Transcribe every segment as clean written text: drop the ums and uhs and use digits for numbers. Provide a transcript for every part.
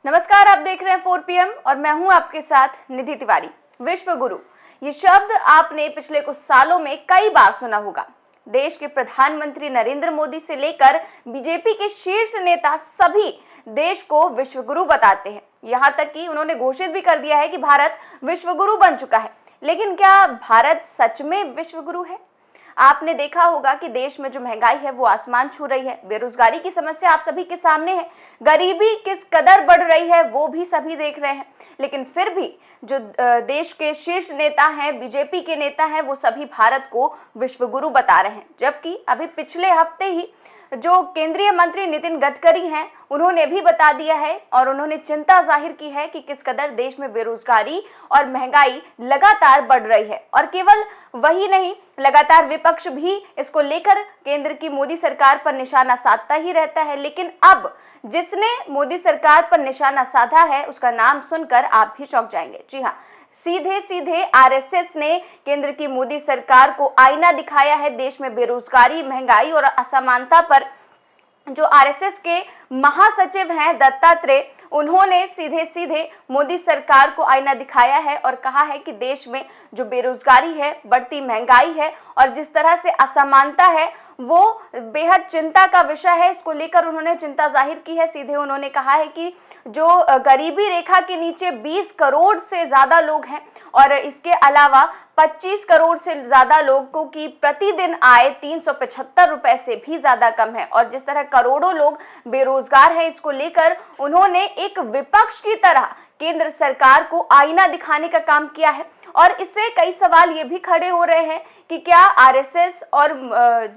नमस्कार, आप देख रहे हैं 4 PM और मैं हूं आपके साथ निधि तिवारी। विश्व गुरु, ये शब्द आपने पिछले कुछ सालों में कई बार सुना होगा। देश के प्रधानमंत्री नरेंद्र मोदी से लेकर बीजेपी के शीर्ष नेता सभी देश को विश्व गुरु बताते हैं। यहां तक कि उन्होंने घोषित भी कर दिया है कि भारत विश्व गुरु बन चुका है। लेकिन क्या भारत सच में विश्व गुरु है? आपने देखा होगा कि देश में जो महंगाई है वो आसमान छू रही है, बेरोजगारी की समस्या आप सभी के सामने है, गरीबी किस कदर बढ़ रही है वो भी सभी देख रहे हैं। लेकिन फिर भी जो देश के शीर्ष नेता हैं, बीजेपी के नेता हैं, वो सभी भारत को विश्व गुरु बता रहे हैं। जबकि अभी पिछले हफ्ते ही जो केंद्रीय मंत्री नितिन गडकरी हैं, उन्होंने भी बता दिया है और उन्होंने चिंता जाहिर की है कि किस कदर देश में बेरोजगारी और महंगाई लगातार बढ़ रही है। और केवल वही नहीं, लगातार विपक्ष भी इसको लेकर केंद्र की मोदी सरकार पर निशाना साधता ही रहता है। लेकिन अब जिसने मोदी सरकार पर निशाना साधा है, उसका नाम सुनकर आप भी चौंक जाएंगे। जी हाँ, सीधे सीधे आरएसएस ने केंद्र की मोदी सरकार को आईना दिखाया है। देश में बेरोजगारी, महंगाई और असमानता पर जो आरएसएस के महासचिव हैं दत्तात्रेय, उन्होंने सीधे सीधे मोदी सरकार को आईना दिखाया है और कहा है कि देश में जो बेरोजगारी है, बढ़ती महंगाई है और जिस तरह से असमानता है वो बेहद चिंता का विषय है। इसको लेकर उन्होंने चिंता जाहिर की है। सीधे उन्होंने कहा है कि जो गरीबी रेखा के नीचे 20 करोड़ से ज्यादा लोग हैं और इसके अलावा 25 करोड़ से ज्यादा लोगों की प्रतिदिन आय 375 रुपए से भी ज्यादा कम है। और जिस तरह करोड़ों लोग बेरोजगार हैं, इसको लेकर उन्होंने एक विपक्ष की तरह केंद्र सरकार को आईना दिखाने का काम किया है। और इससे कई सवाल ये भी खड़े हो रहे हैं कि क्या आरएसएस और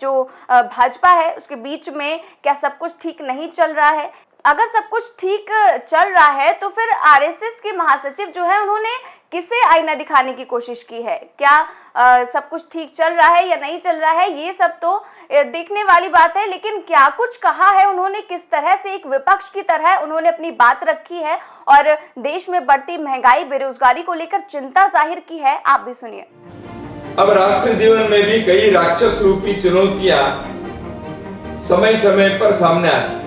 जो भाजपा है उसके बीच में क्या सब कुछ ठीक नहीं चल रहा है? अगर सब कुछ ठीक चल रहा है तो फिर आरएसएस के महासचिव जो है उन्होंने किसे आईना दिखाने की कोशिश की है? क्या सब कुछ ठीक चल रहा है या नहीं चल रहा है, ये सब तो देखने वाली बात है। लेकिन क्या कुछ कहा है उन्होंने, किस तरह से एक विपक्ष की तरह उन्होंने अपनी बात रखी है और देश में बढ़ती महंगाई, बेरोजगारी को लेकर चिंता जाहिर की है, आप भी सुनिए। अब राष्ट्र जीवन में भी कई राक्षस रूपी चुनौतियां समय समय पर सामने आती हैं।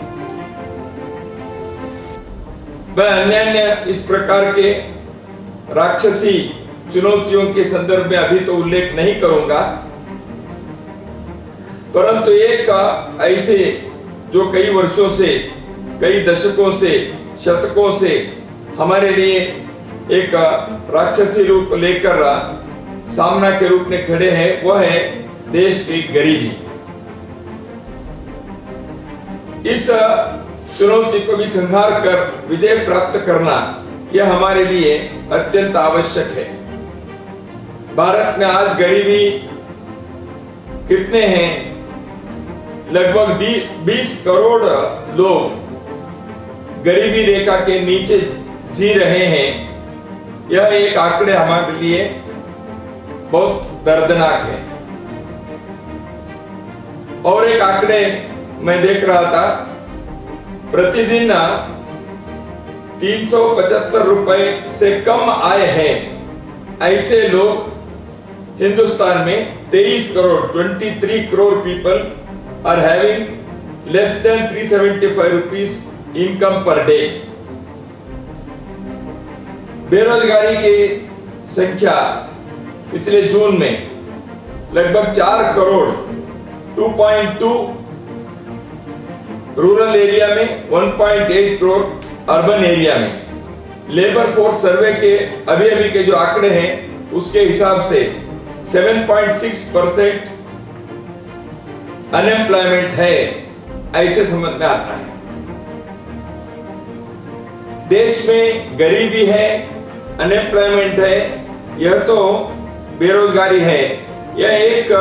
मैं अन्य इस प्रकार के राक्षसी चुनौतियों के संदर्भ में अभी तो उल्लेख नहीं करूंगा, परंतु एक ऐसे जो कई वर्षों से, कई दशकों से, शतकों से हमारे लिए एक राक्षसी रूप लेकर सामना के रूप में खड़े हैं, वह है देश की गरीबी। इस चुनौती को भी संहार कर विजय प्राप्त करना यह हमारे लिए अत्यंत आवश्यक है। भारत में आज गरीबी कितने हैं? लगभग 20 करोड़ लोग गरीबी रेखा के नीचे जी रहे हैं। यह एक आंकड़े हमारे लिए बहुत दर्दनाक है। और एक आंकड़े मैं देख रहा था, प्रतिदिन 375 रुपए से कम आय है ऐसे लोग हिंदुस्तान में 23 crore people are having less than 375 rupees income per day. बेरोजगारी की संख्या पिछले जून में लगभग 4 करोड़ 2.2 रूरल एरिया में, 1.8 करोड़ अर्बन एरिया में। लेबर फोर्स सर्वे के अभी के जो आंकड़े हैं उसके हिसाब से 7.6% अनएम्प्लॉयमेंट है, ऐसे समझ में आता है। देश में गरीबी है, अनएम्प्लॉयमेंट है, यह तो बेरोजगारी है, यह एक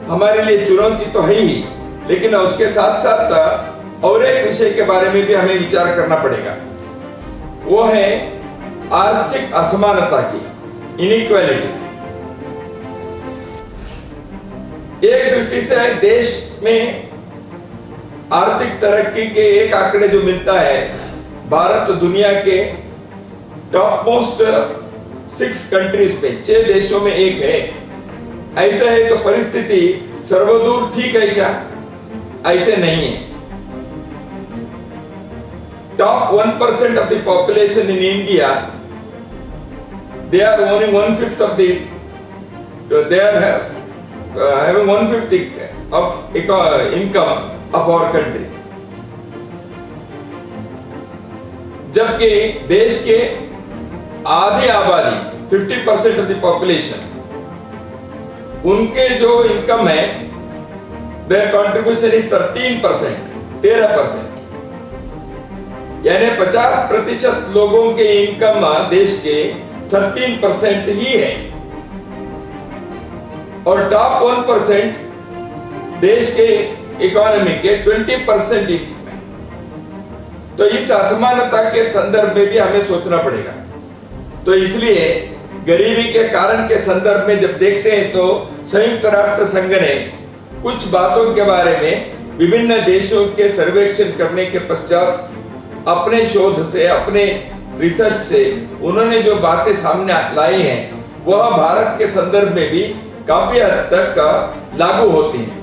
हमारे लिए चुनौती तो है ही, लेकिन उसके साथ साथ और एक विषय के बारे में भी हमें विचार करना पड़ेगा। वो है आर्थिक असमानता की, इनइक्वालिटी। एक दृष्टि से देश में आर्थिक तरक्की के एक आंकड़े जो मिलता है, भारत दुनिया के टॉप मोस्ट 6 कंट्रीज में, 6 देशों में एक है। ऐसा है तो परिस्थिति सर्वदूर ठीक है क्या? ऐसे नहीं है। top 1% of the population in India, they are owning 1/5 of the, they are having 1/5 of income of our country. जबकि देश के आधी आबादी 50% ऑफ द पॉपुलेशन, उनके जो इनकम है, देयर कंट्रीब्यूशन इज 13%, यानी 50% लोगों के इनकम देश के 13% ही है, और टॉप 1% देश के इकोनॉमी के 20% है। तो इस असमानता के संदर्भ में भी हमें सोचना पड़ेगा। तो इसलिए गरीबी के कारण के संदर्भ में जब देखते हैं तो संयुक्त राष्ट्र संघ ने कुछ बातों के बारे में विभिन्न देशों के सर्वेक्षण करने के पश्चात अपने शोध से, अपने रिसर्च से उन्होंने जो बातें सामने लाई हैं वह भारत के संदर्भ में भी काफी हद तक लागू होती हैं।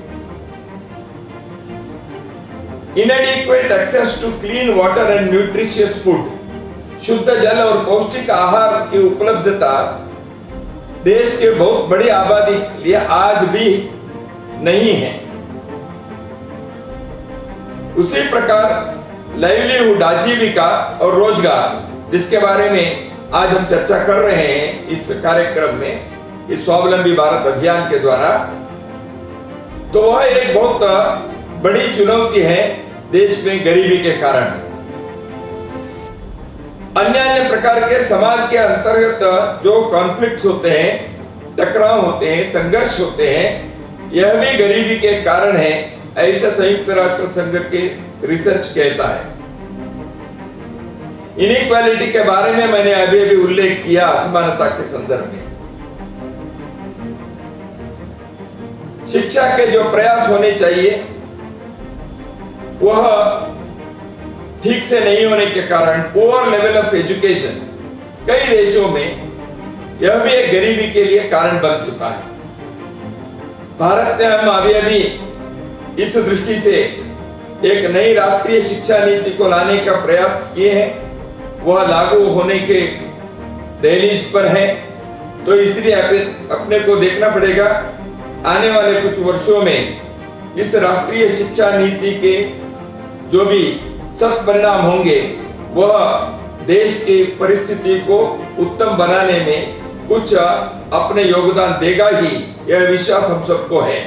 Inadequate access to clean water and nutritious food, शुद्ध जल और पौष्टिक आहार की उपलब्धता देश के बहुत बड़ी आबादी के लिए आज भी नहीं है। उसी प्रकार लाइवलीहुड, आजीविका और रोजगार, जिसके बारे में आज हम चर्चा कर रहे हैं इस कार्यक्रम में, इस स्वावलंबी भारत अभियान के द्वारा, तो वह एक बहुत बड़ी चुनौती है देश में गरीबी के कारण। अन्य प्रकार के समाज के अंतर्गत जो कॉन्फ्लिक्ट्स होते हैं, टकराव होते हैं, संघर्ष होते हैं, यह भी गरीबी के कारण है, ऐसा संयुक्त राष्ट्र संघ के रिसर्च कहता है। इनइक्वालिटी के बारे में मैंने अभी अभी उल्लेख किया, असमानता के संदर्भ में। शिक्षा के जो प्रयास होने चाहिए वह ठीक से नहीं होने के कारण, पुअर लेवल ऑफ एजुकेशन कई देशों में यह भी एक गरीबी के लिए कारण बन चुका है। भारत ने हम अभी इस दृष्टि से एक नई राष्ट्रीय शिक्षा नीति को लाने का प्रयास किए हैं, वह लागू होने के दहलीज पर है। तो इसलिए अपने को देखना पड़ेगा आने वाले कुछ वर्षों में इस राष्ट्रीय शिक्षा नीति के जो भी सख्त परिणाम होंगे वह देश की परिस्थिति को उत्तम बनाने में कुछ अपने योगदान देगा ही, यह विश्वास हम सबको है।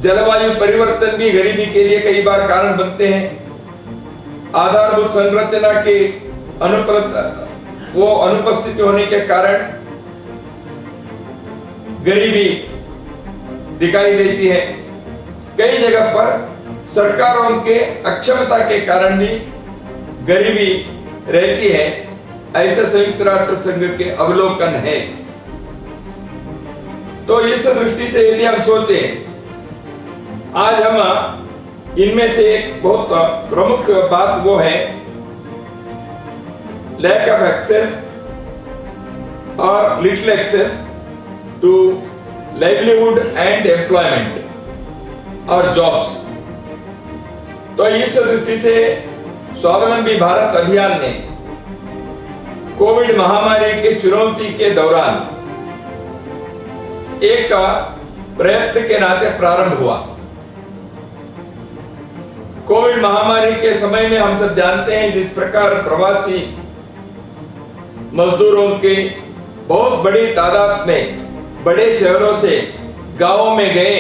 जलवायु परिवर्तन भी गरीबी के लिए कई बार कारण बनते हैं। आधारभूत संरचना के अनुपस्थिति होने के कारण गरीबी दिखाई देती है। कई जगह पर सरकारों के अक्षमता के कारण भी गरीबी रहती है, ऐसे संयुक्त राष्ट्र संघ के अवलोकन है। तो इस दृष्टि से यदि हम सोचें, आज हम इनमें से एक बहुत प्रमुख बात वो है लैक ऑफ एक्सेस और little access to livelihood and employment और जॉब्स। तो इस दृष्टि से स्वावलंबी भारत अभियान ने कोविड महामारी के चुनौती के दौरान एक प्रयत्न के नाते प्रारंभ हुआ। कोविड महामारी के समय में हम सब जानते हैं जिस प्रकार प्रवासी मजदूरों के बहुत बड़ी तादाद में बड़े शहरों से गांवों में गए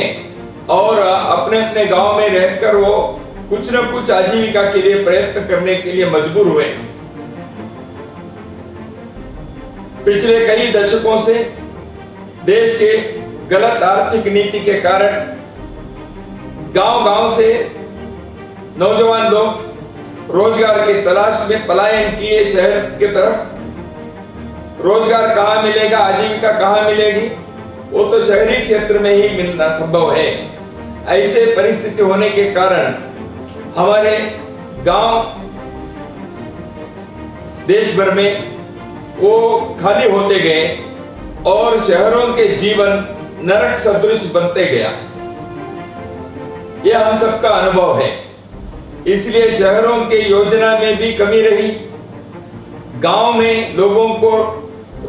और अपने अपने गांव में रहकर वो कुछ न कुछ आजीविका के लिए प्रयत्न करने के लिए मजबूर हुए। पिछले कई दशकों से देश के गलत आर्थिक नीति के कारण गांव-गांव से नौजवान लोग रोजगार की तलाश में पलायन किए शहर की तरफ। रोजगार कहाँ मिलेगा, आजीविका कहाँ मिलेगी, वो तो शहरी क्षेत्र में ही मिलना संभव है। ऐसे परिस्थिति होने के कारण हमारे गांव देश भर में वो खाली होते गए और शहरों के जीवन नरक सदृश बनते गया। यह हम सबका अनुभव है। इसलिए शहरों के योजना में भी कमी रही। गांव में लोगों को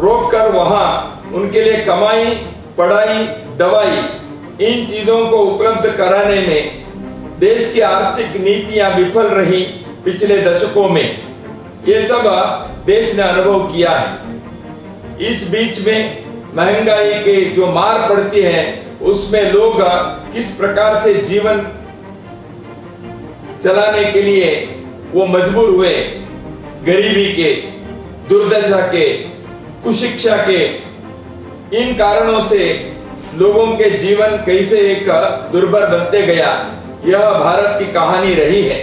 रोककर वहां उनके लिए कमाई, पढ़ाई, दवाई इन चीजों को उपलब्ध कराने में देश की आर्थिक नीतियां विफल रही पिछले दशकों में। ये सब देश ने अनुभव किया है। इस बीच में महंगाई के जो मार पड़ती है उसमें लोग किस प्रकार से जीवन चलाने के लिए वो मजबूर हुए, गरीबी के, दुर्दशा के, कुशिक्षा के, इन कारणों से लोगों के जीवन कैसे एक दुर्भर बनते गया, यह भारत की कहानी रही है।